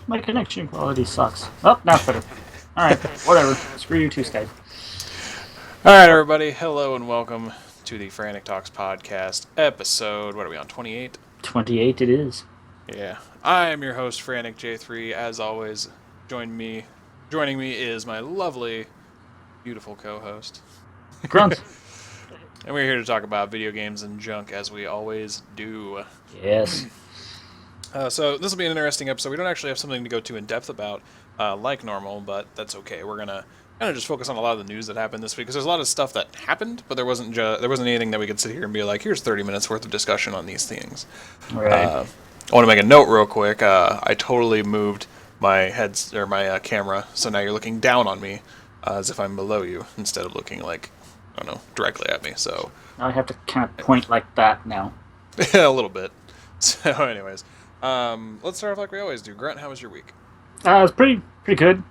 My connection quality sucks. Oh, now it's better. Alright, whatever. Screw you too, Skype. All right, everybody. Hello and welcome to the Frantic Talks podcast episode. What are we on? 28. 28 it is. Yeah, I am your host, Frantic J3. As always, joining me is my lovely, beautiful co-host, Grunt. and we're here to talk about video games and junk, as we always do. Yes. So this will be an interesting episode. We don't actually have something to go too in depth about, like normal, but that's okay. We're gonna kind of just focus on a lot of the news that happened this week, because there's a lot of stuff that happened, but there wasn't anything that we could sit here and be like, here's 30 minutes worth of discussion on these things. Right. I want to make a note real quick. I totally moved my my camera, so now you're looking down on me, as if I'm below you, instead of looking like, I don't know, directly at me. So Now I have to kind of point like that now. a little bit. So, anyways, let's start off like we always do. Grunt, how was your week? It was pretty good.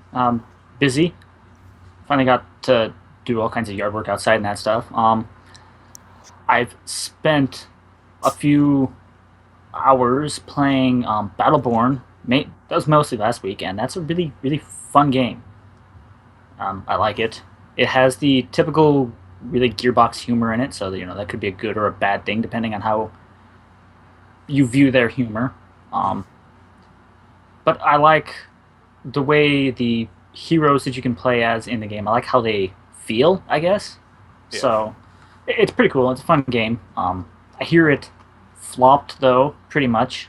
Busy. Finally got to do all kinds of yard work outside and that stuff. I've spent a few hours playing Battleborn. That was mostly last week, and that's a really, really fun game. I like it. It has the typical, really Gearbox humor in it, so that could be a good or a bad thing depending on how you view their humor. But I like the way the heroes that you can play as in the game. I like how they feel, I guess. Yeah. So it's pretty cool. It's a fun game. I hear it flopped though, pretty much.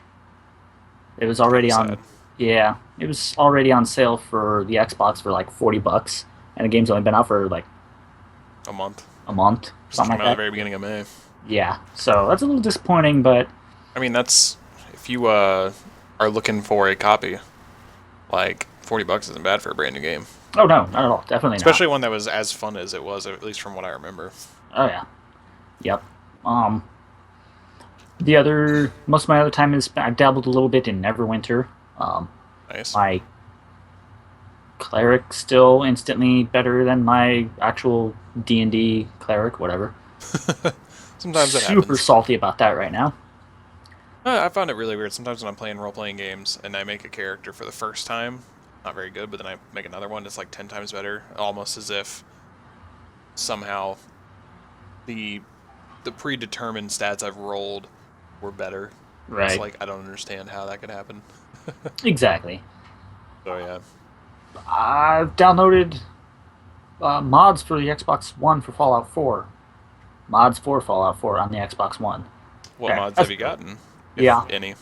It was already on. Sad. Yeah, it was already on sale for the Xbox for like $40, and the game's only been out for like A month. a month, Just something came like out at the that. very beginning of May. Yeah, so that's a little disappointing, but I mean, that's if you are looking for a copy, like $40 isn't bad for a brand new game, oh no, not at all. Definitely especially one that was as fun as it was, at least from what I remember. not. Oh yeah, yep. Most of my other time is I've dabbled a little bit in Neverwinter. Nice. My cleric still instantly better than my actual D&D cleric, whatever. Sometimes that Super happens. salty about that right now. I found it really weird. Sometimes when I'm playing role-playing games and I make a character for the first time, not very good, but then I make another one that's like 10 times better, almost as if somehow the predetermined stats I've rolled were better. It's Right. like, I don't understand how that could happen. Exactly. So yeah. I've downloaded mods for the Xbox One for Fallout 4. Mods for Fallout 4 on the Xbox One. What Okay, mods that's have you gotten? If Yeah. any.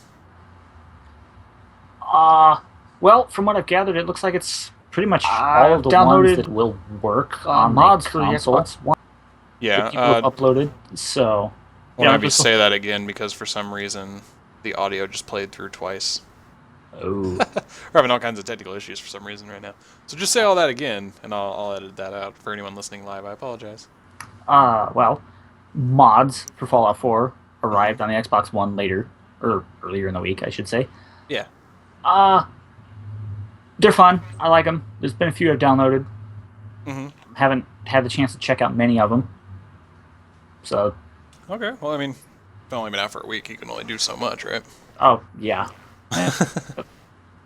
Well, from what I've gathered, it looks like it's pretty much all I've of the downloaded, ones that will work on mods the for the console Xbox One that Yeah, people have uploaded. So, won't have you this- say that again, because for some reason the audio just played through twice. Oh, We're having all kinds of technical issues for some reason right now. So just say all that again, and I'll edit that out for anyone listening live. I apologize. well, mods for Fallout 4 arrived on the Xbox One later, or earlier in the week, I should say. Yeah. They're fun. I like them. There's been a few I've downloaded. Mm-hmm. Haven't had the chance to check out many of them. So, Okay. Well, I mean, it's only been out for a week. You can only do so much, right? oh yeah,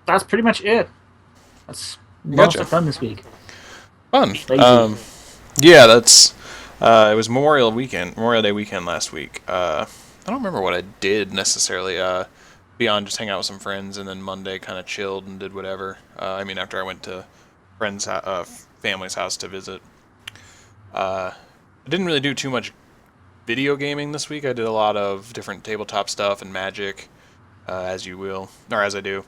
that's pretty much it. That's most Gotcha. I've done this week. Fun. Lazy. Yeah, that's. It was Memorial Day weekend last week. I don't remember what I did necessarily. Beyond just hang out with some friends, and then Monday kind of chilled and did whatever. I mean, after I went to family's house to visit. I didn't really do too much video gaming this week. I did a lot of different tabletop stuff and Magic, as you will, or as I do.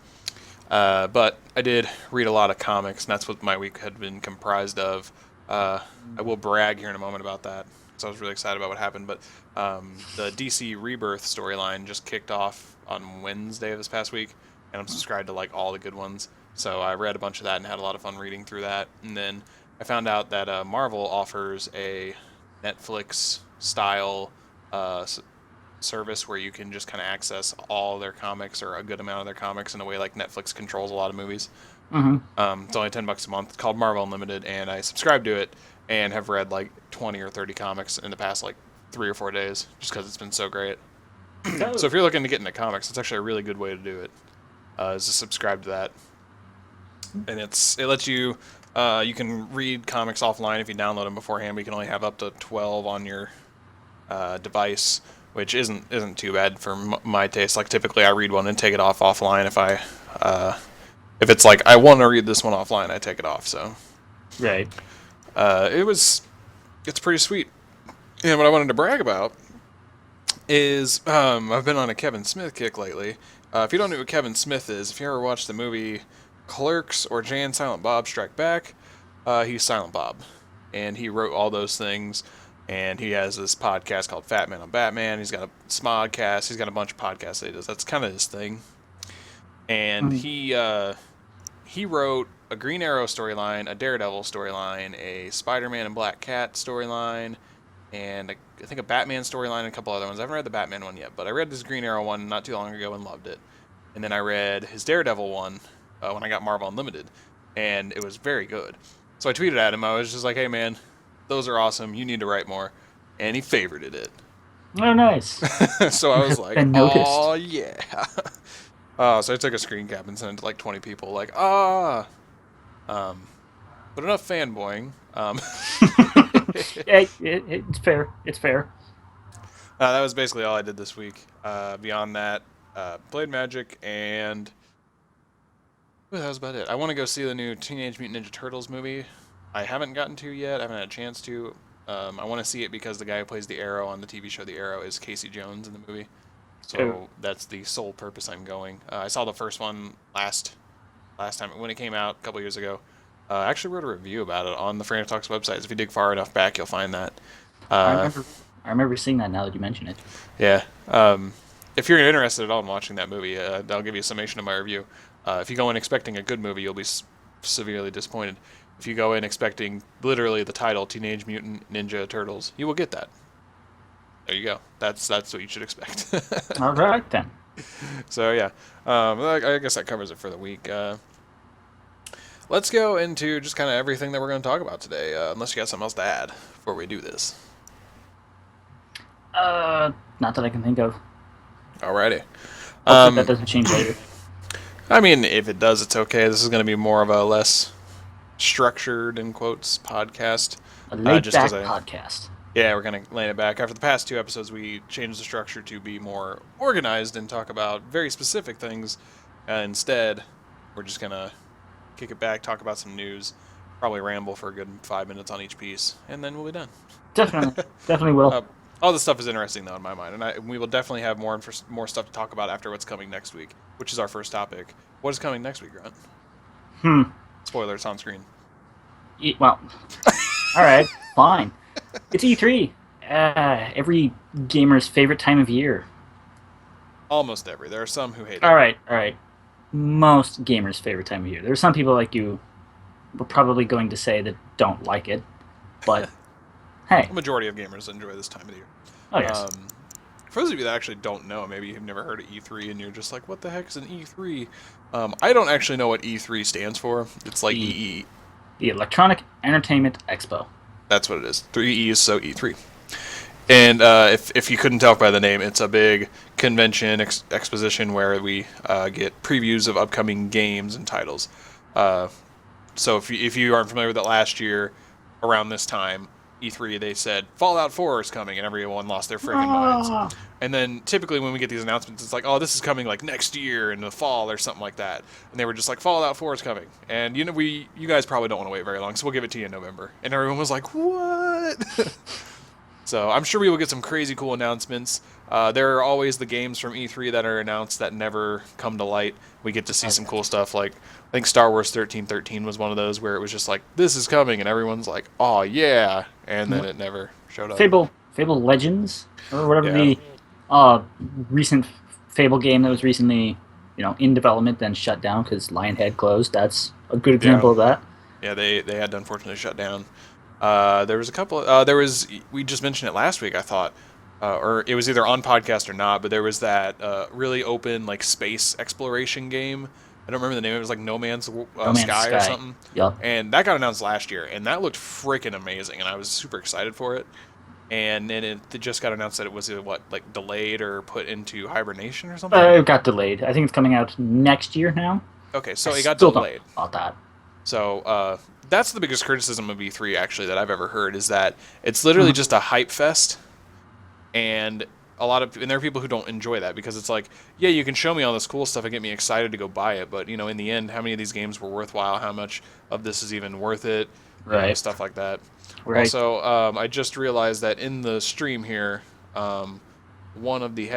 But I did read a lot of comics, and that's what my week had been comprised of. I will brag here in a moment about that, because I was really excited about what happened. But the DC Rebirth storyline just kicked off on Wednesday of this past week, and I'm subscribed to like all the good ones. So I read a bunch of that and had a lot of fun reading through that. And then I found out that Marvel offers a Netflix-style service where you can just kind of access all their comics, or a good amount of their comics, in a way like Netflix controls a lot of movies. It's only $10 a month. It's called Marvel Unlimited, and I subscribed to it and have read like 20 or 30 comics in the past like 3 or 4 days, just because it's been so great. So if you're looking to get into comics, it's actually a really good way to do it, is to subscribe to that. and it lets you you can read comics offline if you download them beforehand, but you can only have up to 12 on your device, which isn't too bad for my taste. Like typically, I read one and take it offline if it's like I want to read this one offline, I take it off. So Right. it's pretty sweet. And what I wanted to brag about is I've been on a Kevin Smith kick lately. If you don't know who Kevin Smith is, if you ever watched the movie Clerks or Jay and Silent Bob Strike Back, he's Silent Bob, and he wrote all those things. And he has this podcast called Fat Man on Batman. He's got a Smodcast. He's got a bunch of podcasts that he does. That's kind of his thing. And he wrote a Green Arrow storyline, a Daredevil storyline, a Spider-Man and Black Cat storyline, and I think a Batman storyline and a couple other ones. I haven't read the Batman one yet, but I read this Green Arrow one not too long ago and loved it. And then I read his Daredevil one when I got Marvel Unlimited, and it was very good. So I tweeted at him. I was just like, hey, man, those are awesome. You need to write more. And he favorited it. Oh, nice. So I was like, Been noticed. oh, yeah. So I took a screen cap and sent it to like 20 people. Like, but enough fanboying. It's fair. It's fair. That was basically all I did this week. Beyond that, played Magic, and that was about it. I want to go see the new Teenage Mutant Ninja Turtles movie. I haven't gotten to yet. I haven't had a chance to. I want to see it because the guy who plays the Arrow on the TV show The Arrow is Casey Jones in the movie. So that's the sole purpose I'm going. I saw the first one last time when it came out a couple years ago. I actually wrote a review about it on the Frantic Talks website. So if you dig far enough back, you'll find that. I remember seeing that now that you mention it. Yeah. If you're interested at all in watching that movie, I'll give you a summation of my review. If you go in expecting a good movie, you'll be severely disappointed. If you go in expecting literally the title Teenage Mutant Ninja Turtles, you will get that. There you go. That's what you should expect. All right, then. So, yeah. I guess that covers it for the week. Let's go into just kind of everything that we're going to talk about today, unless you got something else to add before we do this. Not that I can think of. Alrighty. Hopefully that doesn't change later. I mean, if it does, it's okay. This is going to be more of a less structured, in quotes, podcast. A laid-back podcast. Yeah, we're going to lay it back. After the past 2 episodes, we changed the structure to be more organized and talk about very specific things. Instead, we're just going to kick it back, talk about some news, probably ramble for a good 5 minutes on each piece, and then we'll be done. Definitely will. All this stuff is interesting, though, in my mind, and we will definitely have more stuff to talk about after what's coming next week, which is our first topic. What is coming next week, Grunt? Spoilers on screen. Well, all right, fine. It's E3. Every gamer's favorite time of year. Almost every. There are some who hate it. All right. Most gamers' favorite time of year. There are some people like you were probably going to say that don't like it, but hey. The majority of gamers enjoy this time of the year. Oh, yes. For those of you that actually don't know, maybe you've never heard of E3 and you're just like, what the heck is an E3? I don't actually know what E3 stands for. It's like EE. The Electronic Entertainment Expo. That's what it is. 3 E's, so E3. And if you couldn't tell by the name, it's a big convention exposition where we get previews of upcoming games and titles. So if you aren't familiar with it, last year, around this time, E3, they said Fallout 4 is coming, and everyone lost their freaking minds. And then typically when we get these announcements, it's like, oh, this is coming like next year in the fall or something like that. And they were just like, Fallout 4 is coming, and you guys probably don't want to wait very long, so we'll give it to you in November. And everyone was like, what? So I'm sure we will get some crazy cool announcements. There are always the games from E3 that are announced that never come to light. We get to see some cool stuff. Like I think Star Wars 1313 was one of those where it was just like, this is coming, and everyone's like, oh yeah, and then it never showed up. Fable Legends, or whatever the recent Fable game that was recently in development then shut down because Lionhead closed. That's a good example of that. Yeah, they had to unfortunately shut down. There was a couple. We just mentioned it last week, I thought, or it was either on podcast or not. But there was that really open like space exploration game. I don't remember the name. It was like No Man's Sky or something. Yep. And that got announced last year, and that looked freaking amazing, and I was super excited for it. And then it just got announced that it was delayed or put into hibernation or something. It got delayed. I think it's coming out next year now. Okay, so it got delayed. About that. So that's the biggest criticism of E3 actually that I've ever heard is that it's literally Mhm. just a hype fest, and and there are people who don't enjoy that because it's like, yeah, you can show me all this cool stuff and get me excited to go buy it, but in the end, how many of these games were worthwhile? How much of this is even worth it? Right. Stuff like that. Right. Also, I just realized that in the stream here, um, one of the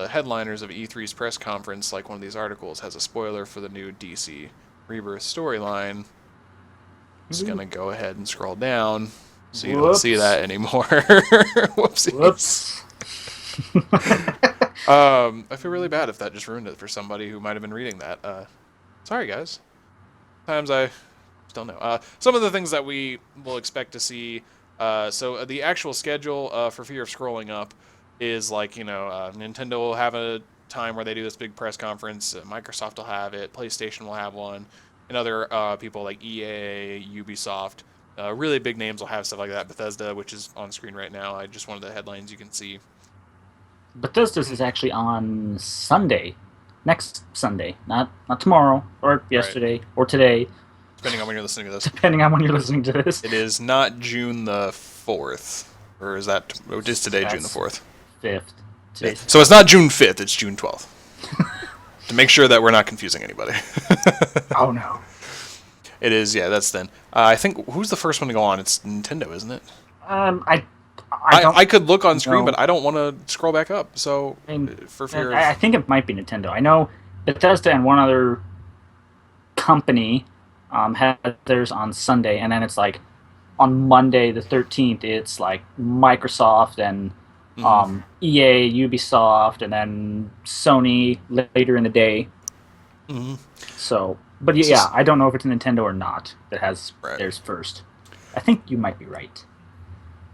headliners of E3's press conference, like one of these articles, has a spoiler for the new DC Rebirth storyline. Just gonna go ahead and scroll down so you don't see Whoops. that anymore. Whoopsies. Whoops. I feel really bad if that just ruined it for somebody who might have been reading that. Sorry, guys. Sometimes I still know. Some of the things that we will expect to see. So the actual schedule, for fear of scrolling up, is like Nintendo will have a time where they do this big press conference. Microsoft will have it. PlayStation will have one, and other people like EA, Ubisoft. Really big names will have stuff like that. Bethesda, which is on screen right now. I just one of the headlines you can see. Bethesda's is actually on Sunday, next Sunday, not tomorrow or Right. yesterday or today, Depending on when you're listening to this. depending on when you're listening to this. It is not June the 4th. Or is that. It is today, June the That's 4th. 5th. Yeah. Today's So it's not June 5th, it's June 12th. To make sure that we're not confusing anybody. oh no. It is, yeah, that's then. I think, who's the first one to go on? It's Nintendo, isn't it? I don't I could look on screen, know. but I don't want to scroll back up, so I mean, for fear I of. think it might be Nintendo. I know Bethesda and one other company had theirs on Sunday, and then it's like on Monday the 13th, it's like Microsoft and Mm-hmm. EA, Ubisoft, and then Sony later in the day. Mm-hmm. So, but This yeah, is. I don't know if it's Nintendo or not that has Right. theirs first. I think you might be right.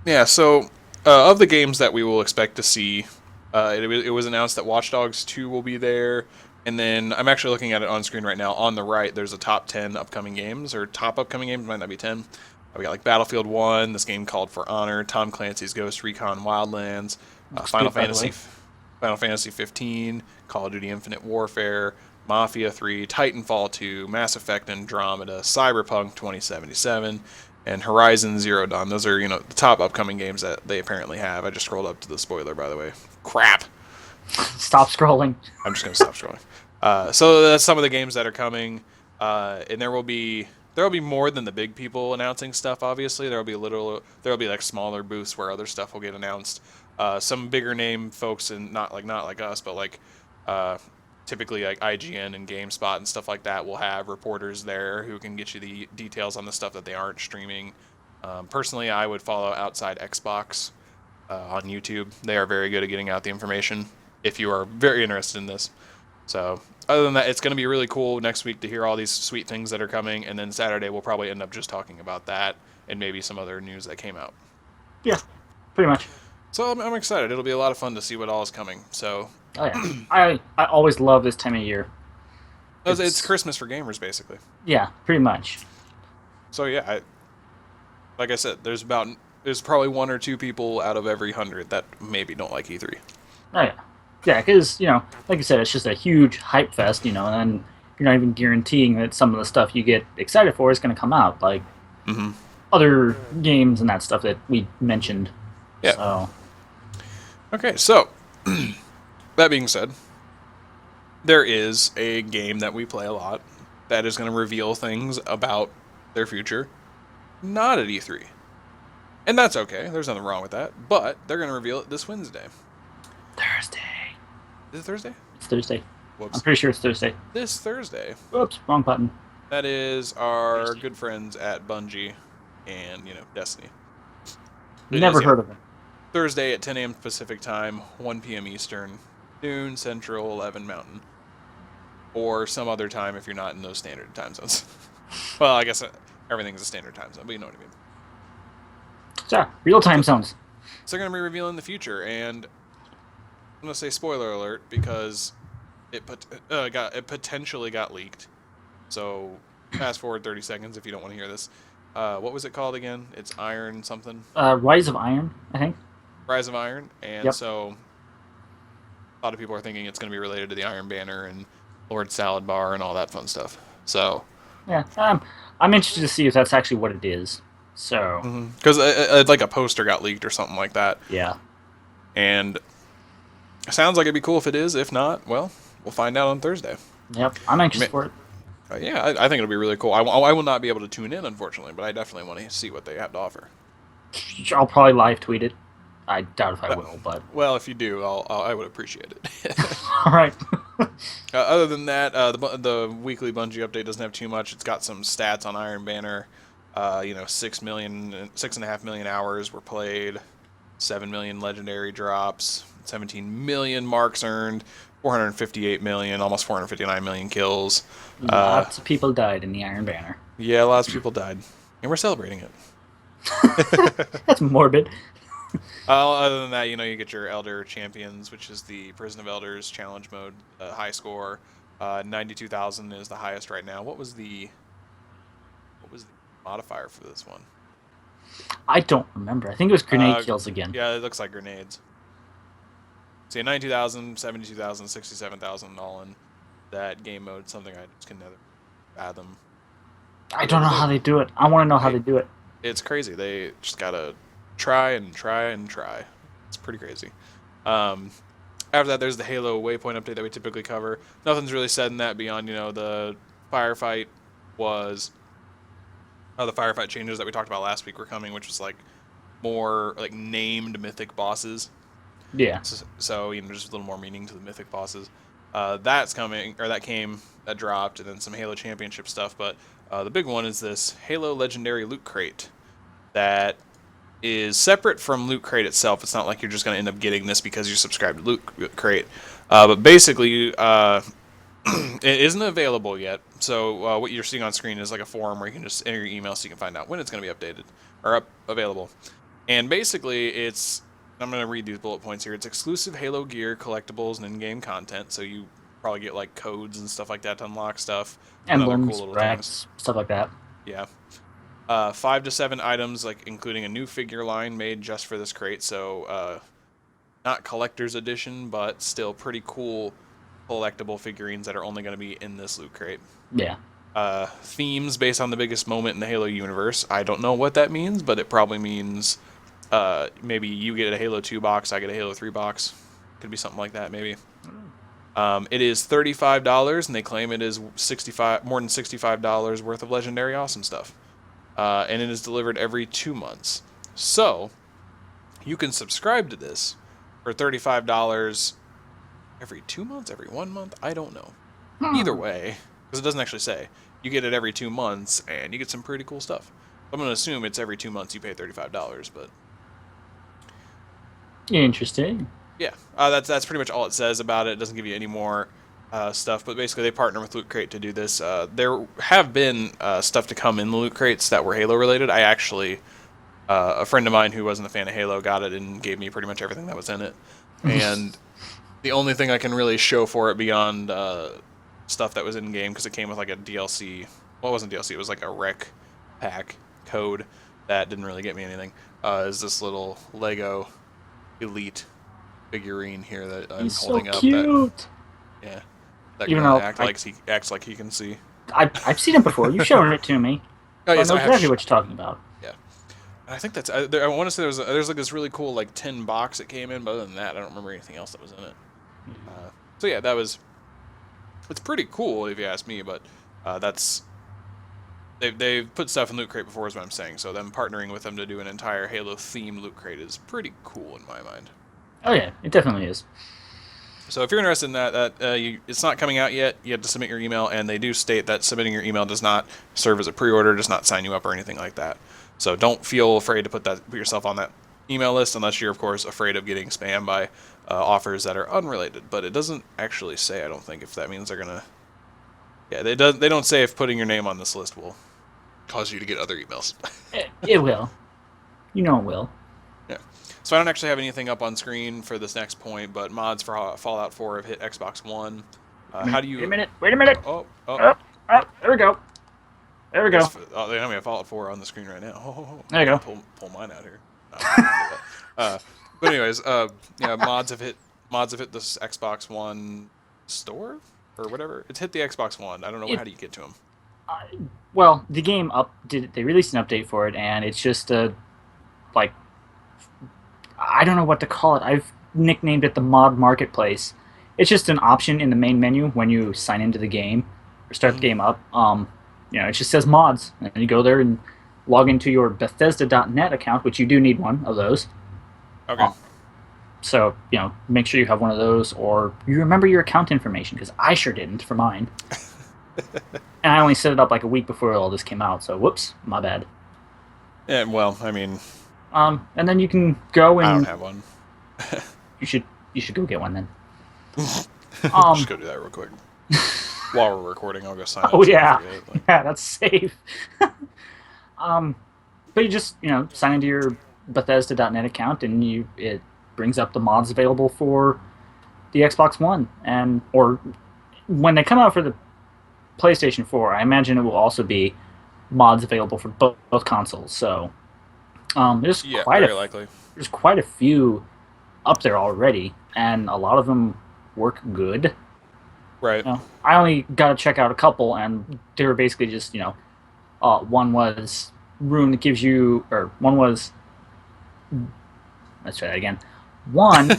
Yeah, so of the games that we will expect to see, it was announced that Watch Dogs 2 will be there. And then I'm actually looking at it on screen right now. On the right, there's a top 10 upcoming games, or top upcoming games, might not be 10. We got like Battlefield 1, this game called For Honor, Tom Clancy's Ghost Recon Wildlands, Looks Final good, by the Fantasy, way. Final Fantasy 15, Call of Duty Infinite Warfare, Mafia 3, Titanfall 2, Mass Effect Andromeda, Cyberpunk 2077, and Horizon Zero Dawn. Those are, the top upcoming games that they apparently have. I just scrolled up to the spoiler, by the way. Crap. Stop scrolling. I'm just gonna stop scrolling. So that's some of the games that are coming, and there will be more than the big people announcing stuff. Obviously, there will be like smaller booths where other stuff will get announced. Some bigger name folks, and not like us, but like uh, typically like IGN and GameSpot and stuff like that will have reporters there who can get you the details on the stuff that they aren't streaming. Personally, I would follow Outside Xbox on YouTube. They are very good at getting out the information if you are very interested in this. So, other than that, it's going to be really cool next week to hear all these sweet things that are coming, and then Saturday we'll probably end up just talking about that and maybe some other news that came out. Yeah, pretty much. So I'm excited. It'll be a lot of fun to see what all is coming. So Oh yeah, I always love this time of year. it's It's Christmas for gamers basically. yeah, pretty much. So yeah, like I said, there's probably one or two people out of every 100 that maybe don't like E3. Oh yeah, yeah, because like you said, it's just a huge hype fest. And you're not even guaranteeing that some of the stuff you get excited for is going to come out, like Mm-hmm. other games and that stuff that we mentioned. Yeah. So Okay. So that being said, there is a game that we play a lot that is going to reveal things about their future, not at E3. And that's okay. There's nothing wrong with that. But they're going to reveal it this Wednesday. Thursday. Is it Thursday? It's Thursday. I'm Whoops. pretty sure it's Thursday. This Thursday. Oops, wrong button. That is our Thursday. good friends at Bungie and, Destiny. It Never is, yeah. heard of it. Thursday at 10 a.m. Pacific Time, 1 p.m. Eastern, noon Central, 11 Mountain. Or some other time if you're not in those standard time zones. Well, I guess everything's a standard time zone, but you know what I mean. So real time zones. So they're going to be revealing the future, and I'm going to say spoiler alert because it potentially got leaked. So fast forward 30 seconds if you don't want to hear this. What was it called again? It's Iron something. Rise of Iron, I think. Rise of Iron, and Yep. so a lot of people are thinking it's going to be related to the Iron Banner and Lord Salad Bar and all that fun stuff. So Yeah. I'm interested to see if that's actually what it is. So Because like a poster got leaked or something like that, yeah. and it sounds like it'd be cool if it is. If not, well, we'll find out on Thursday. Yep. I'm I anxious mean, for it. yeah, I think it'll be really cool. I will not be able to tune in, unfortunately, but I definitely want to see what they have to offer. I'll probably live tweet it. I doubt if I Uh, will, but well, if you do, I would appreciate it. all right. Other than that, the weekly Bungie update doesn't have too much. It's got some stats on Iron Banner. 6.5 million hours were played, 7 million legendary drops, 17 million marks earned, 458 million, almost 459 million kills. Lots of people died in the Iron Banner. Yeah, lots of people died, and we're celebrating it. That's morbid. Other than that, you get your Elder Champions, which is the Prison of Elders challenge mode, high score. 92,000 is the highest right now. What was the modifier for this one? I don't remember. I think it was grenade Uh, kills again. yeah, it looks like grenades. See, 92,000, 72,000, 67,000 all in that game mode. Something I just can never fathom. I don't know how they do it. I want to know how they do it. It's crazy. They just gotta try and try and try. It's pretty crazy. Um, After that, there's the Halo Waypoint update that we typically cover. Nothing's really said in that beyond, the firefight was the firefight changes that we talked about last week were coming, which was like more like named mythic bosses. Yeah. So just a little more meaning to the mythic bosses. That's coming, or that dropped, and then some Halo Championship stuff. But the big one is this Halo Legendary Loot Crate that is separate from Loot Crate itself. It's not like you're just going to end up getting this because you're subscribed to Loot Crate. But basically, it isn't available yet. So what you're seeing on screen is like a forum where you can just enter your email so you can find out when it's going to be updated or available. And basically, I'm going to read these bullet points here. It's exclusive Halo gear, collectibles, and in-game content. So you probably get like codes and stuff like that to unlock stuff. And other Emblems, cool little racks, things. stuff like that. Yeah. 5 to 7 items, like including a new figure line made just for this crate. So not collector's edition, but still pretty cool collectible figurines that are only going to be in this loot crate. Yeah. Themes based on the biggest moment in the Halo universe. I don't know what that means, but it probably means maybe you get a Halo 2 box, I get a Halo 3 box. Could be something like that, maybe. It is $35, and they claim it is more than $65 worth of legendary awesome stuff. And it is delivered every 2 months. So, you can subscribe to this for $35 every 2 months, every 1 month, I don't know. Either way, because it doesn't actually say, you get it every 2 months, and you get some pretty cool stuff. I'm going to assume it's every 2 months you pay $35, but... Interesting. Yeah, that's pretty much all it says about it. It doesn't give you any more stuff, but basically they partner with Loot Crate to do this. There have been stuff to come in the Loot Crates that were Halo related. I actually, a friend of mine who wasn't a fan of Halo got it and gave me pretty much everything that was in it. And the only thing I can really show for it beyond stuff that was in game, because it came with like a DLC. Well, it wasn't DLC. It was like a rec pack code that didn't really get me anything. Is this little Lego Elite figurine here that I'm He's holding so up. Cute. That Even kind though of acts like he can see. I've seen it before. You've shown it to me. Oh yes, I know I have. exactly what you're talking about. Yeah, and I think that's. I want to say there's like this really cool like tin box that came in, but other than that, I don't remember anything else that was in it. So yeah, it's pretty cool if you ask me, but that's. They've put stuff in Loot Crate before, is what I'm saying. So them partnering with them to do an entire Halo themed Loot Crate is pretty cool in my mind. Oh yeah, it definitely is. So if you're interested in that, it's not coming out yet. You have to submit your email, and they do state that submitting your email does not serve as a pre-order, does not sign you up or anything like that. So don't feel afraid to put yourself on that email list, unless you're, of course, afraid of getting spammed by offers that are unrelated. But it doesn't actually say, I don't think, if that means they're gonna. Yeah, they don't say if putting your name on this list will cause you to get other emails. It will. You know it will. Yeah. So I don't actually have anything up on screen for this next point, but mods for Fallout 4 have hit Xbox One. How do you... Wait a minute. Oh, There we go. There we go. Oh, they have me a Fallout 4 on the screen right now. There you go. Pull mine out here. But anyways, yeah, mods have hit this Xbox One store or whatever. It's hit the Xbox One. I don't know how do you get to them. Well, the game up did they released an update for it, and it's just a like I don't know what to call it. I've nicknamed it the mod marketplace. It's just an option in the main menu when you sign into the game or start the Hmm. game up. It just says mods, and you go there and log into your Bethesda.net account, which you do need one of those. Okay. Uh, so make sure you have one of those, or you remember your account information because I sure didn't for mine, and I only set it up like a week before all this came out. So whoops, my bad. Yeah, well, I mean, And then you can go I don't and have one. you should you should go get one then. Just Um, go do that real quick. While we're recording, I'll go sign oh up so I don't yeah, forget. Like, yeah, that's safe. Um, but you just sign into your Bethesda.net account, and it brings up the mods available for the Xbox One, and or when they come out for the PlayStation 4, I imagine it will also be mods available for both consoles. So there's yeah, quite a very likely. there's quite a few up there already, and a lot of them work good. Right. I only got to check out a couple, and they were basically just one was room that gives you, or one was let's try that again. One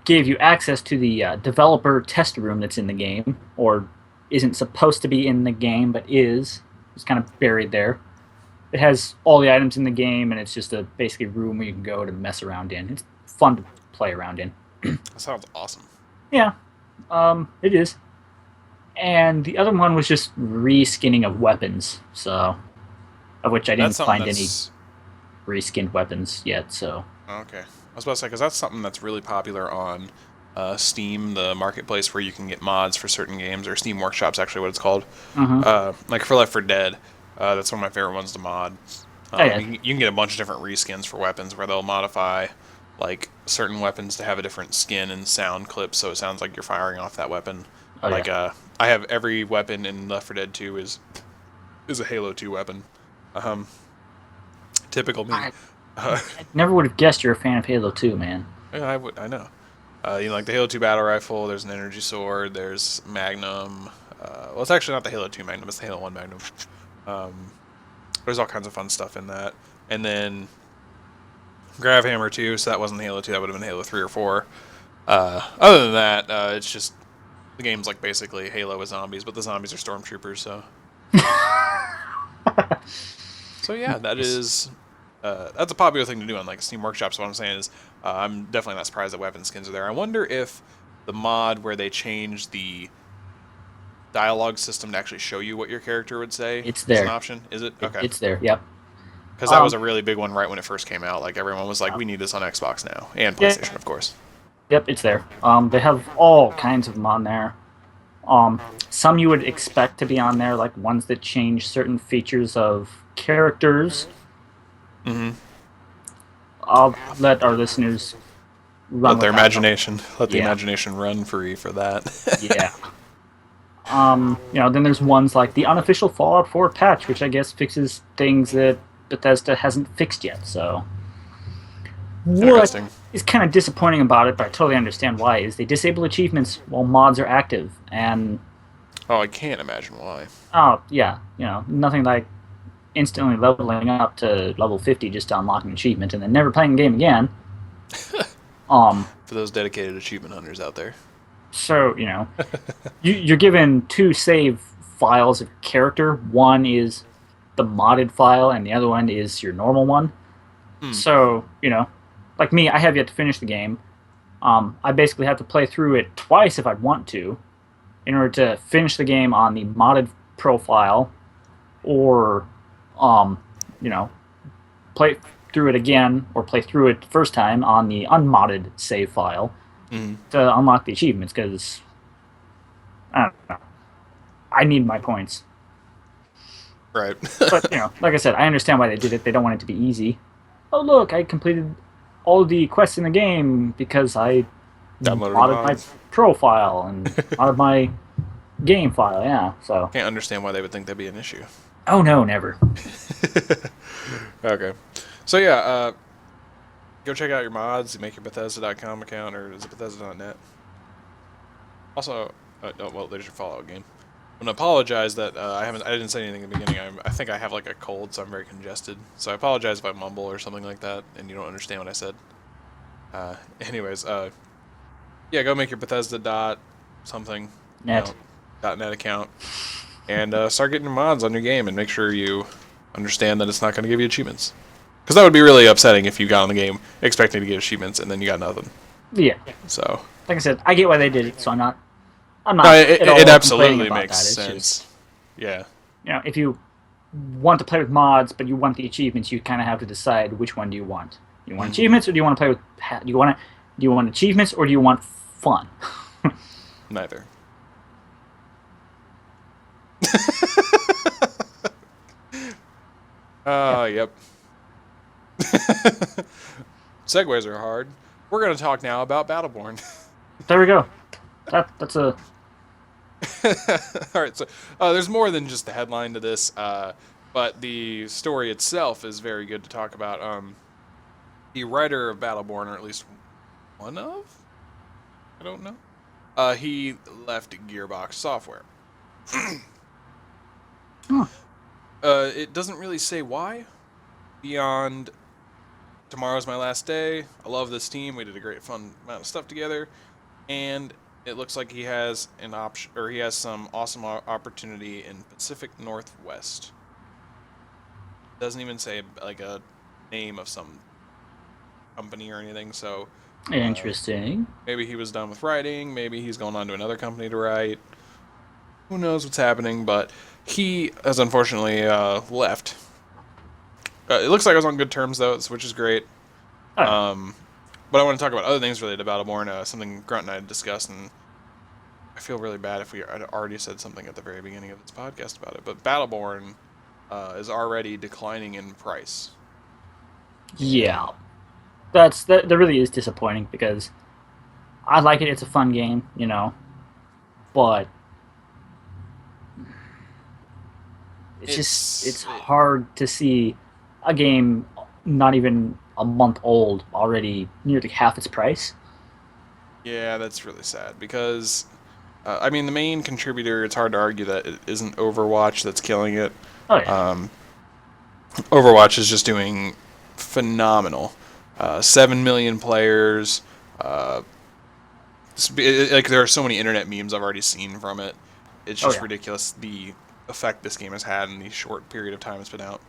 gave you access to the developer test room that's in the game, or isn't supposed to be in the game, but is. It's kind of buried there. It has all the items in the game, and it's just a basically room where you can go to mess around in. It's fun to play around in. That sounds awesome. Yeah, it is. And the other one was just reskinning of weapons, so of which I That's didn't something find any that's reskinned weapons yet. So okay. I was about to say because that's something that's really popular on Steam, the marketplace where you can get mods for certain games, or Steam Workshop's actually what it's called. mm-hmm. Like for Left 4 Dead, that's one of my favorite ones to mod. Oh yeah, You can get a bunch of different reskins for weapons where they'll modify like certain weapons to have a different skin and sound clip, so it sounds like you're firing off that weapon. oh yeah. Like I have every weapon in Left 4 Dead 2 is a Halo 2 weapon. Um, typical me. I Uh, never would have guessed you're a fan of Halo 2, man. yeah, I know. Like the Halo 2 battle rifle. There's an energy sword. There's Magnum. Well, it's actually not the Halo 2 Magnum. It's the Halo 1 Magnum. Um, there's all kinds of fun stuff in that. And then Grav Hammer 2. So that wasn't Halo 2. That would have been Halo 3 or 4. Other than that, it's just the game's like basically Halo with zombies, but the zombies are stormtroopers. So yeah, that's a popular thing to do on like Steam Workshop. So what I'm saying is, I'm definitely not surprised that weapon skins are there. I wonder if the mod where they change the dialogue system to actually show you what your character would say It's is an there. option. Is it? Okay. It's there. Yep. Because that was Um. a really big one right when it first came out. Like everyone was like, we need this on Xbox now and Yeah. PlayStation, of course. Yep. It's there. They have all kinds of them on there. Some you would expect to be on there, like ones that change certain features of characters. Hmm. I'll let our listeners run Let with their that. imagination, let the Yeah. imagination run free for that. Yeah. Then there's ones like the unofficial Fallout 4 patch, which I guess fixes things that Bethesda hasn't fixed yet. So, what Interesting. is kind of disappointing about it, but I totally understand why, is they disable achievements while mods are active. And, Oh, I can't imagine why. oh, yeah, nothing like instantly leveling up to level 50 just to unlock an achievement and then never playing the game again. Um, For those dedicated achievement hunters out there. so, you're given two save files of character. One is the modded file, and the other one is your normal one. Hmm. So, like me, I have yet to finish the game. I basically have to play through it twice if I'd want to, in order to finish the game on the modded profile, or, um, you know, play through it again, or play through it the first time on the unmodded save file Hmm. to unlock the achievements, because, I don't know, I need my points. Right. But, like I said, I understand why they did it. They don't want it to be easy. Oh, look, I completed all the quests in the game because I Downloaded modded my mods. profile and modded my game file, yeah. So, Can't understand why they would think that'd be an issue. oh no, never. Okay. So yeah, go check out your mods. Make your Bethesda.com account, or is it Bethesda.net? Also, oh, well, there's your Fallout game. I'm gonna apologize that I didn't say anything in the beginning. I think I have like a cold, so I'm very congested. So I apologize if I mumble or something like that, and you don't understand what I said. Anyways, yeah, go make your Bethesda dot something, Net. dot net account, and start getting your mods on your game, and make sure you understand that it's not going to give you achievements. Because that would be really upsetting if you got on the game expecting to get achievements and then you got nothing. Yeah. So Like I said, I get why they did it, so I'm no, not at all it complaining absolutely about makes that. It's sense. just, Yeah. if you want to play with mods, but you want the achievements, you kind of have to decide which one do you want. Do you want achievements, or do you want to play with? Do you want achievements, or do you want fun? Neither. Yeah. Yep. Segways are hard. We're going to talk now about Battleborn. There we go. That's a All right, so there's more than just the headline to this, but the story itself is very good to talk about. The writer of Battleborn, or at least one of, I don't know, he left Gearbox Software. huh. It doesn't really say why, beyond tomorrow's my last day. I love this team. We did a great, fun amount of stuff together, and it looks like he has an option, or he has some awesome opportunity in Pacific Northwest. Doesn't even say like a name of some company or anything. So Interesting. maybe he was done with writing. Maybe he's going on to another company to write. Who knows what's happening? But he has unfortunately left. It looks like I was on good terms though, which is great. Oh, yeah. But I want to talk about other things related to Battleborn. Something Grunt and I had discussed, and I feel really bad if we had already said something at the very beginning of this podcast about it. But Battleborn is already declining in price. Yeah. That really is disappointing because I like it. It's a fun game, but it's hard to see a game not even a month old already nearly half its price. Yeah, that's really sad because, I mean, the main contributor, it's hard to argue that it isn't Overwatch that's killing it. Oh yeah. Overwatch is just doing phenomenal. 7 million players. Like, there are so many internet memes I've already seen from it. It's Oh just yeah. ridiculous the effect this game has had in the short period of time it's been out.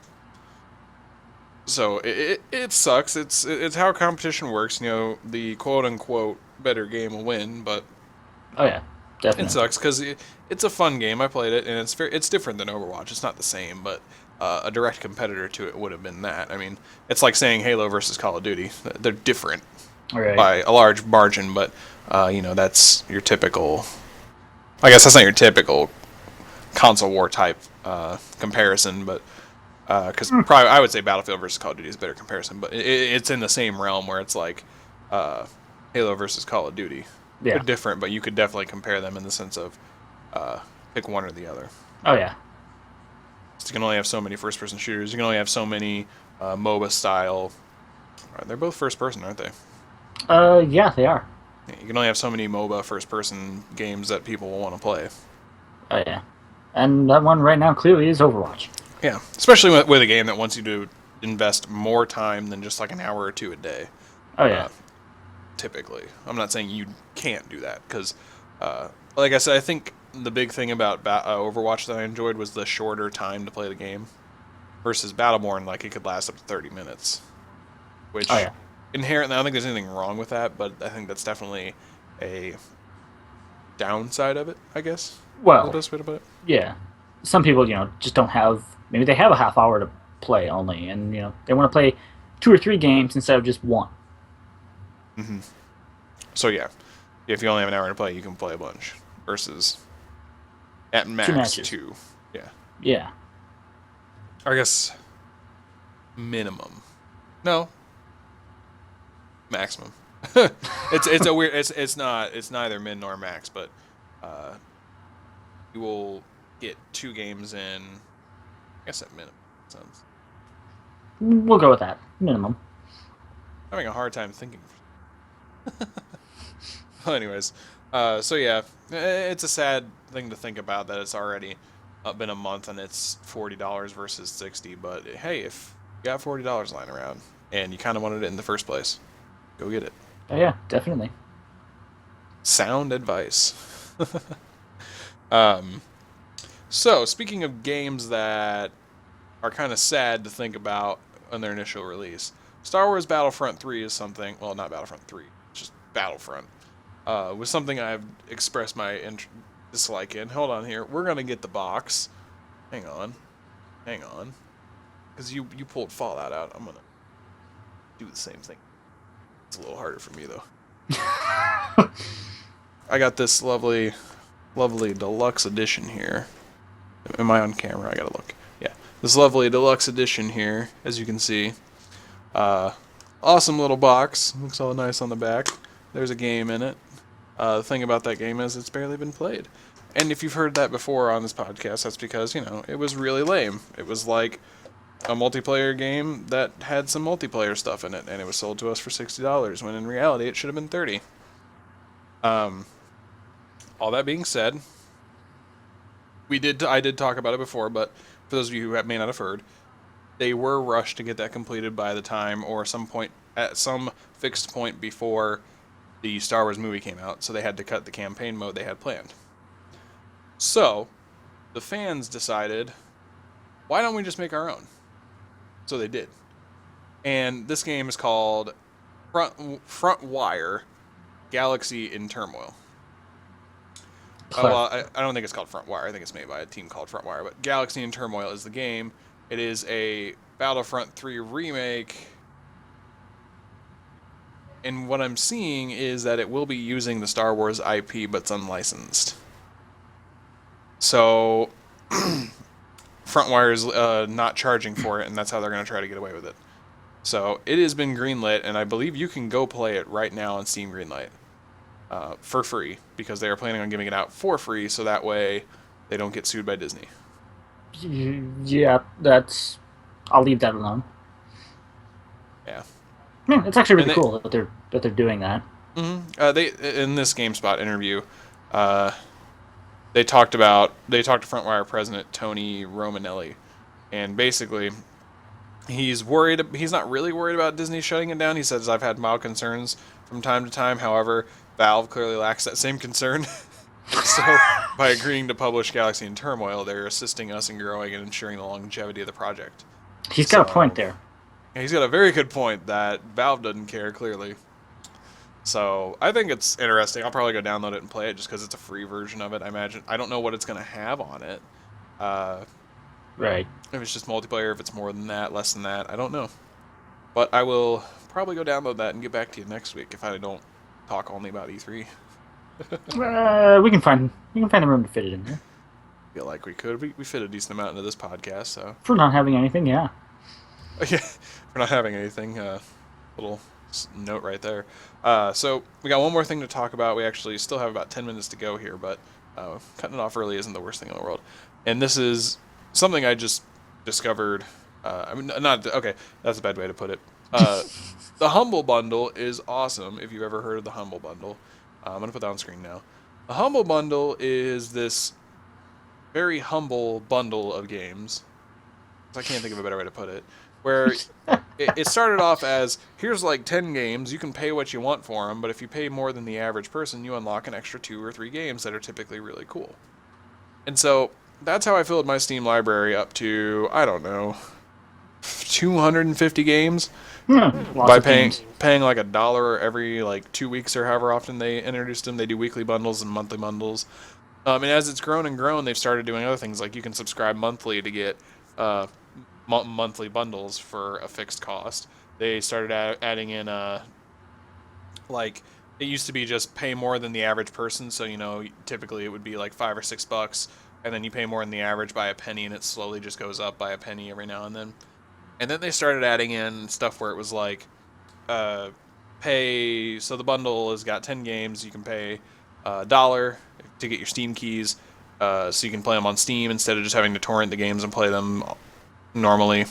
So it sucks. It's how competition works. The quote unquote better game will win, but Oh yeah. it Definitely. sucks because it's a fun game. I played it, and it's different than Overwatch. It's not the same, but a direct competitor to it would have been that. I mean, it's like saying Halo versus Call of Duty. They're different All right. by a large margin, but that's your typical. I guess that's not your typical console war type comparison, but because probably I would say Battlefield versus Call of Duty is a better comparison, but it's in the same realm where it's like Halo versus Call of Duty. They're Yeah. different, but you could definitely compare them in the sense of pick one or the other. Oh yeah. So you can only have so many first-person shooters. You can only have so many MOBA style. They're both first-person, aren't they? Yeah, they are. Yeah, you can only have so many MOBA first-person games that people will want to play. Oh yeah. And that one right now clearly is Overwatch. Yeah, especially with a game that wants you to invest more time than just like an hour or two a day. Oh yeah. Typically, I'm not saying you can't do that because, like I said, I think the big thing about Overwatch that I enjoyed was the shorter time to play the game versus Battleborn. Like it could last up to 30 minutes, which Oh yeah. inherently I don't think there's anything wrong with that, but I think that's definitely a downside of it. I guess is the Well, best way to put it. yeah. Some people, just don't have. Maybe they have a half hour to play only, and they want to play 2 or 3 games instead of just one. So yeah, if you only have an hour to play, you can play a bunch versus at Two max matches. two. Yeah, Yeah. I guess minimum. No, maximum. It's a weird. It's neither min nor max, but uh, you will get 2 games in. I guess at minimum. Sounds. We'll go with that minimum. I'm having a hard time thinking. Well, anyways, So yeah, it's a sad thing to think about that it's already been a month and it's $40 versus 60. But hey, if you got $40 lying around and you kind of wanted it in the first place, go get it. Oh yeah, definitely. Sound advice. um, so speaking of games that are kind of sad to think about on their initial release, Star Wars Battlefront 3 is something. Well, not Battlefront 3, just Battlefront. Was something I've expressed my dislike in. Hold on here. We're gonna get the box. Hang on, hang on, because you pulled Fallout out. I'm gonna do the same thing. It's a little harder for me though. I got this lovely, lovely deluxe edition here. Am I on camera? I gotta look. Yeah, this lovely deluxe edition here, as you can see. Uh, awesome little box. Looks all nice on the back. There's a game in it. The thing about that game is it's barely been played. And if you've heard that before on this podcast, that's because, it was really lame. It was like a multiplayer game that had some multiplayer stuff in it, and it was sold to us for $60, when in reality it should have been $30. All that being said, I did talk about it before, but for those of you who may not have heard, they were rushed to get that completed by the time or some point at some fixed point before the Star Wars movie came out, so they had to cut the campaign mode they had planned. So, the fans decided, why don't we just make our own? So they did. And this game is called Front Wire Galaxy in Turmoil. Well, I don't think it's called Front Wire. I think it's made by a team called Front Wire. But Galaxy in Turmoil is the game. It is a Battlefront 3 remake. And what I'm seeing is that it will be using the Star Wars IP, but it's unlicensed. So, Frontwire's not charging for it, and that's how they're going to try to get away with it. So, it has been greenlit, and I believe you can go play it right now on Steam Greenlight for free, because they are planning on giving it out for free, so that way they don't get sued by Disney. Yeah, that's. I'll leave that alone. Yeah. It's actually And really cool that they're doing that. they in this GameSpot interview, uh, they talked to Frontwire president Tony Romanelli, and basically he's worried. He's not really worried about Disney shutting it down. He says, I've had mild concerns from time to time. However, Valve clearly lacks that same concern. So, by agreeing to publish Galaxy in Turmoil, they're assisting us in growing and ensuring the longevity of the project. He's got a point there. He's got a very good point that Valve doesn't care, clearly. So, I think it's interesting. I'll probably go download it and play it just because it's a free version of it, I imagine. I don't know what it's going to have on it. Right. If it's just multiplayer, if it's more than that, less than that, I don't know. But I will probably go download that and get back to you next week if I don't talk only about E3. We can find the room to fit it in there. I feel like we could. We fit a decent amount into this podcast, so. For not having anything, yeah. Yeah, for not having anything. Little note right there. So we got one more thing to talk about. We actually still have about 10 minutes to go here, but cutting it off early isn't the worst thing in the world. And this is something I just discovered. Okay, that's a bad way to put it. The Humble Bundle is awesome. If you've ever heard of the Humble Bundle, I'm gonna put that on screen now. The Humble Bundle is this very humble bundle of games. I can't think of a better way to put it. Where it started off as, here's like 10 games, you can pay what you want for them, but if you pay more than the average person, you unlock an extra 2 or 3 games that are typically really cool. And so, that's how I filled my Steam library up to, I don't know, 250 games? By paying like $1 every like 2 weeks or however often they introduced them. They do weekly bundles and monthly bundles. And as it's grown and grown, they've started doing other things, like you can subscribe monthly to get monthly bundles for a fixed cost. They started adding in like, it used to be just pay more than the average person, so typically it would be like $5 or $6, and then you pay more than the average by a penny, and it slowly just goes up by a penny every now and then. And then they started adding in stuff where it was like, pay, so the bundle has got 10 games, you can pay $1 to get your Steam keys, so you can play them on Steam instead of just having to torrent the games and play them normally.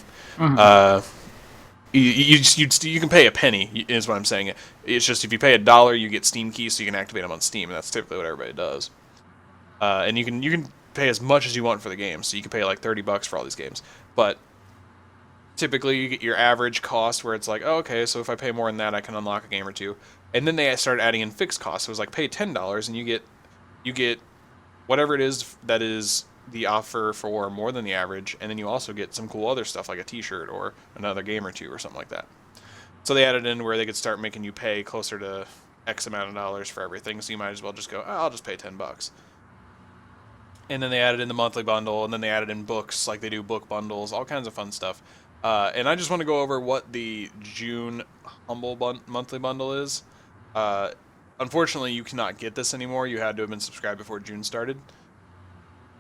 You can pay a penny, is what I'm saying. It's just if you pay $1, you get Steam keys, so you can activate them on Steam, and that's typically what everybody does. And you can pay as much as you want for the game, so you can pay like $30 for all these games. But typically, you get your average cost where it's like, oh, okay, so if I pay more than that, I can unlock a game or two. And then they started adding in fixed costs. So it was like pay $10 and you get whatever it is that is the offer for more than the average, and then you also get some cool other stuff like a T-shirt or another game or two or something like that. So they added in where they could start making you pay closer to X amount of dollars for everything. So you might as well just go, oh, I'll just pay $10. And then they added in the monthly bundle, and then they added in books, like they do book bundles, all kinds of fun stuff. And I just want to go over what the June monthly bundle is. Uh, Unfortunately, you cannot get this anymore. You had to have been subscribed before June started.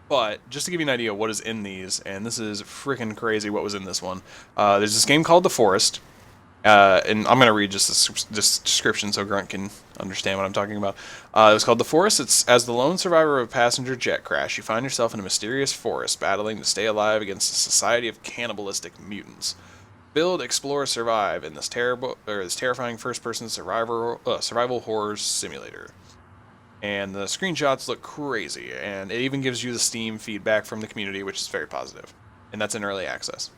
But just to give you an idea of what is in these, and this is freaking crazy what was in this one. There's this game called The Forest. And I'm going to read just this description so Grunt can understand what I'm talking about. It was called The Forest. It's as the lone survivor of a passenger jet crash, you find yourself in a mysterious forest battling to stay alive against a society of cannibalistic mutants. Build, explore, survive in this terrifying first-person survival horror simulator. And the screenshots look crazy, and it even gives you the Steam feedback from the community, which is very positive. And that's in early access.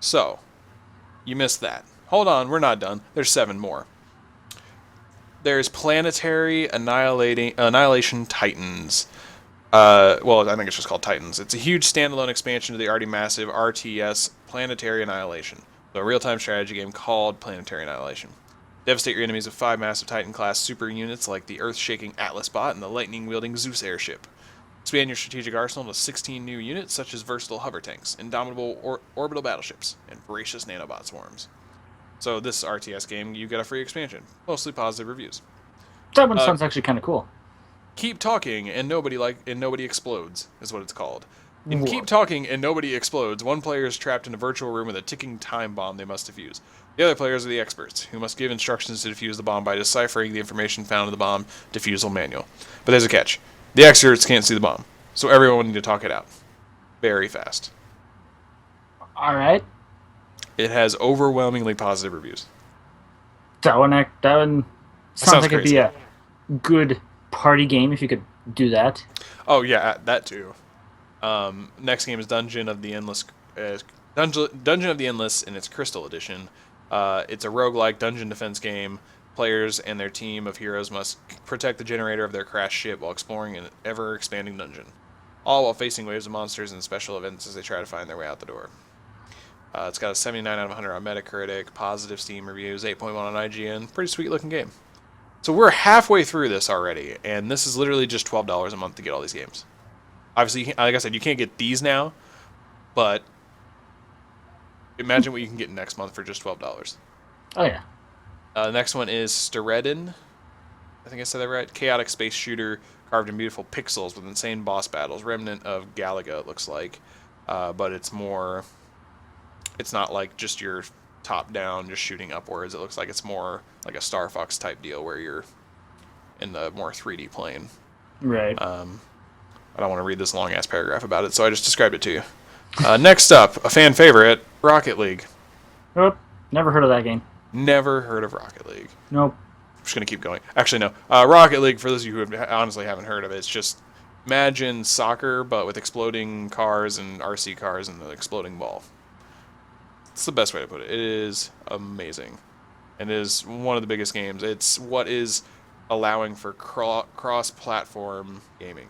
So, you missed that. Hold on, we're not done. There's 7 more. There's Planetary Annihilation Titans. Well, I think it's just called Titans. It's a huge standalone expansion to the already massive RTS Planetary Annihilation, so a real-time strategy game called Planetary Annihilation. Devastate your enemies with 5 massive Titan-class super units like the Earth-shaking Atlas bot and the lightning-wielding Zeus airship. Expand your strategic arsenal to 16 new units, such as versatile hover tanks, indomitable orbital battleships, and voracious nanobot swarms. So this RTS game, you get a free expansion. Mostly positive reviews. That one sounds actually kind of cool. Keep talking and nobody explodes is what it's called. In Whoa. Keep Talking and Nobody Explodes, one player is trapped in a virtual room with a ticking time bomb they must defuse. The other players are the experts, who must give instructions to defuse the bomb by deciphering the information found in the bomb defusal manual. But there's a catch. The experts can't see the bomb, so everyone will need to talk it out. Very fast. All right. It has overwhelmingly positive reviews. That one sounds like it'd crazy. be a good party game if you could do that. Oh yeah, that too. Next game is Dungeon of the Endless in its Crystal Edition. It's a roguelike dungeon defense game. Players and their team of heroes must protect the generator of their crashed ship while exploring an ever-expanding dungeon, all while facing waves of monsters and special events as they try to find their way out the door. It's got a 79 out of 100 on Metacritic, positive Steam reviews, 8.1 on IGN. Pretty sweet-looking game. So we're halfway through this already, and this is literally just $12 a month to get all these games. Obviously, like I said, you can't get these now, but imagine what you can get next month for just $12. Oh yeah. The next one is Steredin. I think I said that right. Chaotic space shooter carved in beautiful pixels with insane boss battles. Remnant of Galaga, it looks like. But it's more... It's not like just your top-down, just shooting upwards. It looks like it's more like a Star Fox type deal where you're in the more 3D plane. Right. I don't want to read this long-ass paragraph about it, so I just described it to you. Next up, a fan favorite, Rocket League. Oh, never heard of that game. Never heard of Rocket League. Nope. I'm just going to keep going. Actually, no. Rocket League, for those of you who honestly haven't heard of it, it's just imagine soccer, but with exploding cars and RC cars and the exploding ball. It's the best way to put it. It is amazing. And it is one of the biggest games. It's what is allowing for cross-platform gaming.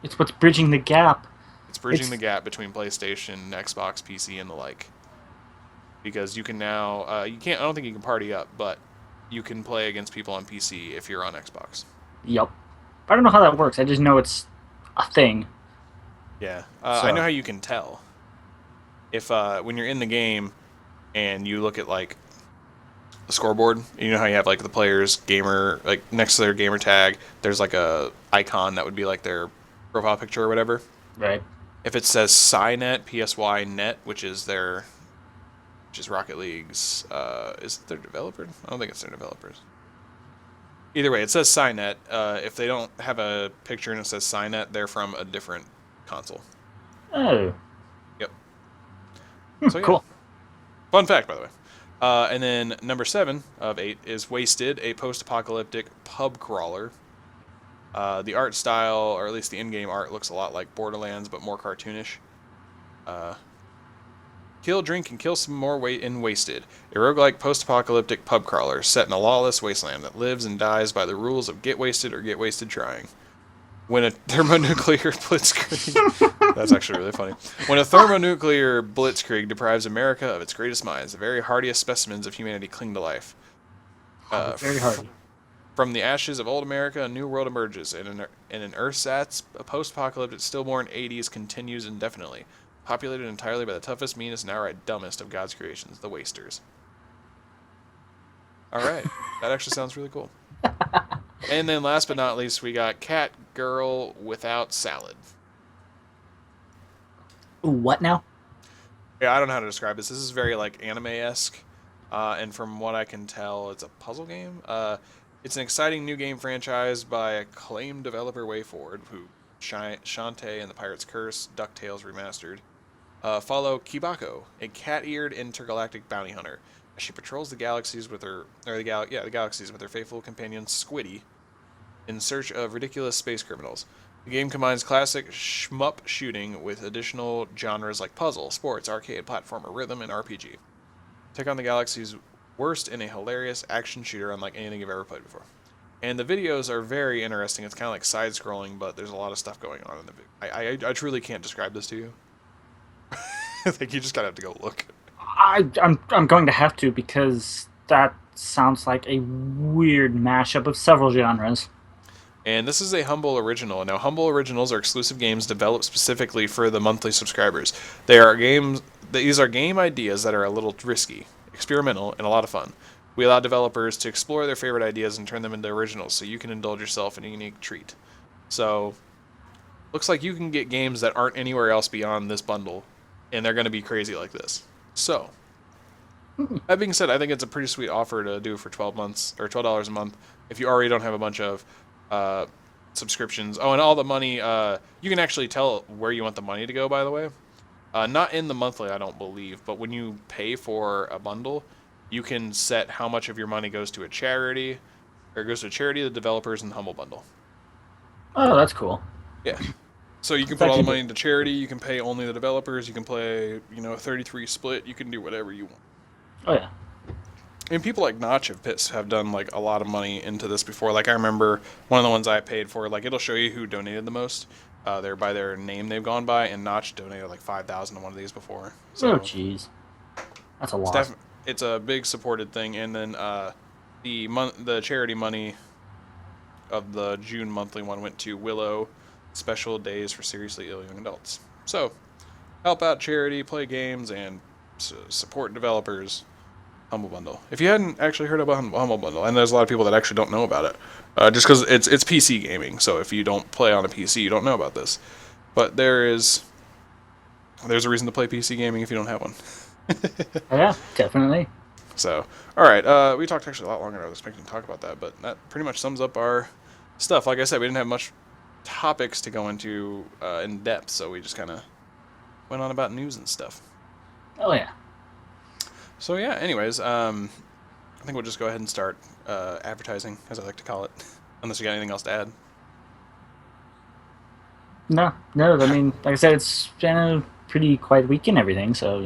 It's what's bridging the gap. It's bridging the gap between PlayStation, Xbox, PC, and the like. Because you can now, you can't. I don't think you can party up, but you can play against people on PC if you're on Xbox. Yep. I don't know how that works. I just know it's a thing. Yeah, I know how you can tell. If when you're in the game and you look at like the scoreboard, you know how you have like the players' gamer, like next to their gamer tag, there's like a icon that would be like their profile picture or whatever. Right. If it says PsyNet, PSYNet, which is Rocket League's, is it their developer? I don't think it's their developers. Either way, it says PsyNet. If they don't have a picture and it says PsyNet, they're from a different console. Oh. Yep. So, yeah. Cool. Fun fact, by the way. And then number 7 of 8 is Wasted, a post-apocalyptic pub crawler. The art style, or at least the in-game art, looks a lot like Borderlands, but more cartoonish. Kill, drink, and kill some more weight in Wasted, a roguelike post-apocalyptic pub crawler set in a lawless wasteland that lives and dies by the rules of get wasted or get wasted trying. When a thermonuclear blitzkrieg... That's actually really funny. When a thermonuclear blitzkrieg deprives America of its greatest minds, the very hardiest specimens of humanity cling to life. Oh, very hardy. From the ashes of old America, a new world emerges, and in Earthsat's post-apocalyptic stillborn 80s continues indefinitely, populated entirely by the toughest, meanest, and outright dumbest of God's creations, the Wasters. Alright, that actually sounds really cool. And then last but not least, we got Cat Girl Without Salad. What now? Yeah, I don't know how to describe this. This is very, like, anime-esque, and from what I can tell, it's a puzzle game. It's an exciting new game franchise by acclaimed developer WayForward, who Shantae and the Pirate's Curse, DuckTales Remastered. Follow Kibako, a cat-eared intergalactic bounty hunter, as she patrols the galaxies with the galaxies with her faithful companion Squiddy, in search of ridiculous space criminals. The game combines classic shmup shooting with additional genres like puzzle, sports, arcade, platformer, rhythm, and RPG. Take on the galaxy's worst in a hilarious action shooter unlike anything you've ever played before. And the videos are very interesting. It's kind of like side-scrolling, but there's a lot of stuff going on in the video. I truly can't describe this to you. I think you just gotta have to go look. I'm going to have to, because that sounds like a weird mashup of several genres. And this is a Humble Original. Now, Humble Originals are exclusive games developed specifically for the monthly subscribers. These are game ideas that are a little risky, experimental, and a lot of fun. We allow developers to explore their favorite ideas and turn them into originals, so you can indulge yourself in a unique treat. So, looks like you can get games that aren't anywhere else beyond this bundle, and they're going to be crazy like this. So, that being said, I think it's a pretty sweet offer to do for 12 months, or $12 a month, if you already don't have a bunch of subscriptions. Oh, and all the money, you can actually tell where you want the money to go, by the way. Not in the monthly, I don't believe, but when you pay for a bundle, you can set how much of your money goes to a charity, or goes to a charity, the developers, and the Humble Bundle. Oh, that's cool. Yeah. So you can put all the money into charity, you can pay only the developers, you can play, a 33 split, you can do whatever you want. Oh, yeah. And people like Notch have done, like, a lot of money into this before. Like, I remember one of the ones I paid for, like, it'll show you who donated the most. They're by their name they've gone by, and Notch donated, like, 5,000 to one of these before. So oh, jeez. That's a lot. It's a big supported thing. And then the charity money of the June monthly one went to Willow Special Days for Seriously Ill Young Adults. So, help out charity, play games, and support developers. Humble Bundle. If you hadn't actually heard about Humble Bundle, and there's a lot of people that actually don't know about it, just because it's PC gaming, so if you don't play on a PC, you don't know about this. But there's a reason to play PC gaming if you don't have one. Yeah, definitely. So, alright, we talked actually a lot longer than I was expecting to talk about that, but that pretty much sums up our stuff. Like I said, we didn't have much topics to go into in depth, so we just kind of went on about news and stuff. Oh, yeah. So yeah, anyways, I think we'll just go ahead and start advertising, as I like to call it, unless you got anything else to add. No, I mean, like I said, it's been a pretty quiet week and everything, so,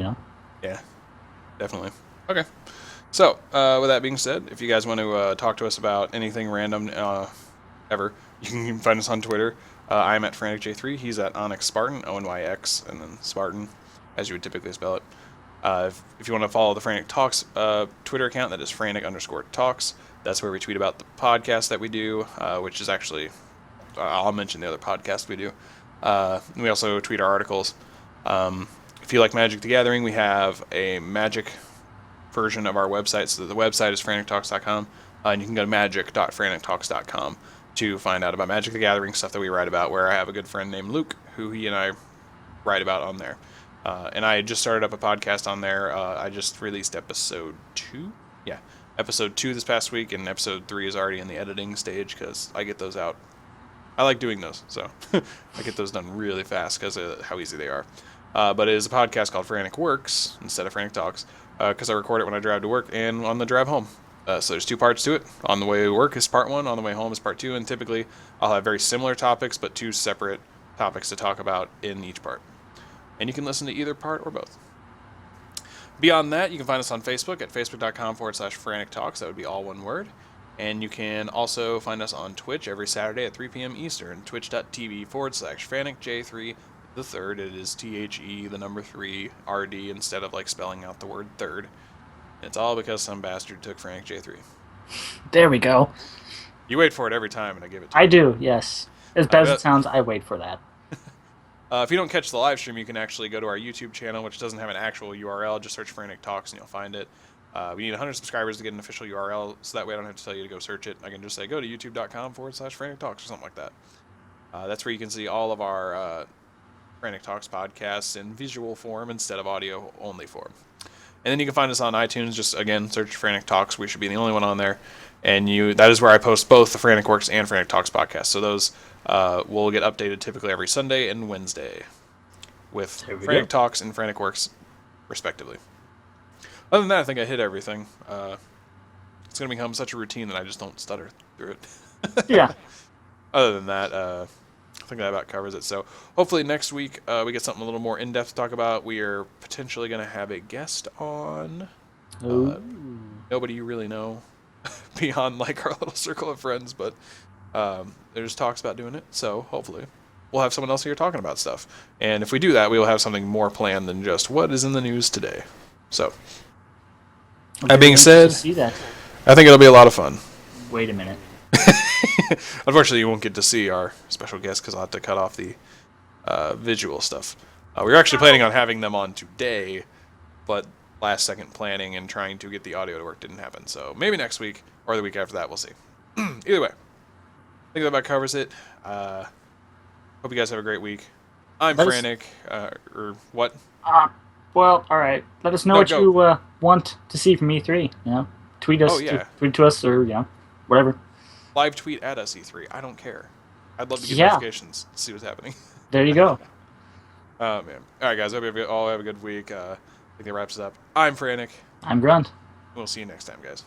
Yeah, definitely. Okay. So, with that being said, if you guys want to talk to us about anything random ever, you can find us on Twitter. I'm at FranticJ3, he's at Onyx Spartan, ONYX, and then Spartan, as you would typically spell it. If you want to follow the Frantic Talks Twitter account, that is Frantic_Talks. That's where we tweet about the podcast that we do, which is actually, I'll mention the other podcast we do. We also tweet our articles. If you like Magic the Gathering, we have a Magic version of our website. So the website is frantictalks.com, and you can go to magic.frantictalks.com to find out about Magic the Gathering, stuff that we write about, where I have a good friend named Luke, who he and I write about on there. And I just started up a podcast on there. I just released episode 2. Yeah, episode 2 this past week, and episode 3 is already in the editing stage because I get those out. I like doing those, so I get those done really fast because of how easy they are. but it is a podcast called Frantic Works instead of Frantic Talks, because I record it when I drive to work and on the drive home. So there's 2 parts to it. On the way to work is part 1, on the way home is part 2, and typically I'll have very similar topics, but 2 separate topics to talk about in each part. And you can listen to either part or both. Beyond that, you can find us on Facebook at facebook.com/Frantic Talks. That would be all one word. And you can also find us on Twitch every Saturday at 3 p.m. Eastern, twitch.tv/FranticJ3 the third. It is THE, the number 3, RD, instead of like spelling out the word third. It's all because some bastard took Frantic J3. There we go. You wait for it every time, and I give it to I you. do, yes. As bad as it sounds, I wait for that. If you don't catch the live stream, you can actually go to our YouTube channel, which doesn't have an actual URL. Just search Frantic Talks, and you'll find it. We need 100 subscribers to get an official URL, so that way I don't have to tell you to go search it. I can just say, go to youtube.com/Frantic Talks or something like that. That's where you can see all of our Frantic Talks podcasts in visual form instead of audio only form. And then you can find us on iTunes. Just, again, search Frantic Talks. We should be the only one on there. And that is where I post both the Frantic Works and Frantic Talks podcasts. So those will get updated typically every Sunday and Wednesday with Frantic Talks and Frantic Works, respectively. Other than that, I think I hit everything. It's going to become such a routine that I just don't stutter through it. Yeah. Other than that, I think that about covers it. So hopefully next week we get something a little more in-depth to talk about. We are potentially going to have a guest on. Nobody you really know beyond like our little circle of friends, but there's talks about doing it. So hopefully we'll have someone else here talking about stuff. And if we do that, we will have something more planned than just what is in the news today. So that being said, I think it'll be a lot of fun. Wait a minute. Unfortunately, you won't get to see our special guest because I'll have to cut off the visual stuff. We were actually planning on having them on today, but last-second planning and trying to get the audio to work didn't happen. So maybe next week or the week after that, we'll see. Either way, I think that about covers it. Hope you guys have a great week. I'm Frantic, or what? Well, all right. Let us know what you want to see from E3. You know, tweet us. Tweet to us, or whatever. Live tweet at us, E3. I don't care. I'd love to get notifications to see what's happening. There you go. Oh, man. All right, guys. Hope you all have a good week. I think that wraps it up. I'm Frantic. I'm Grunt. We'll see you next time, guys.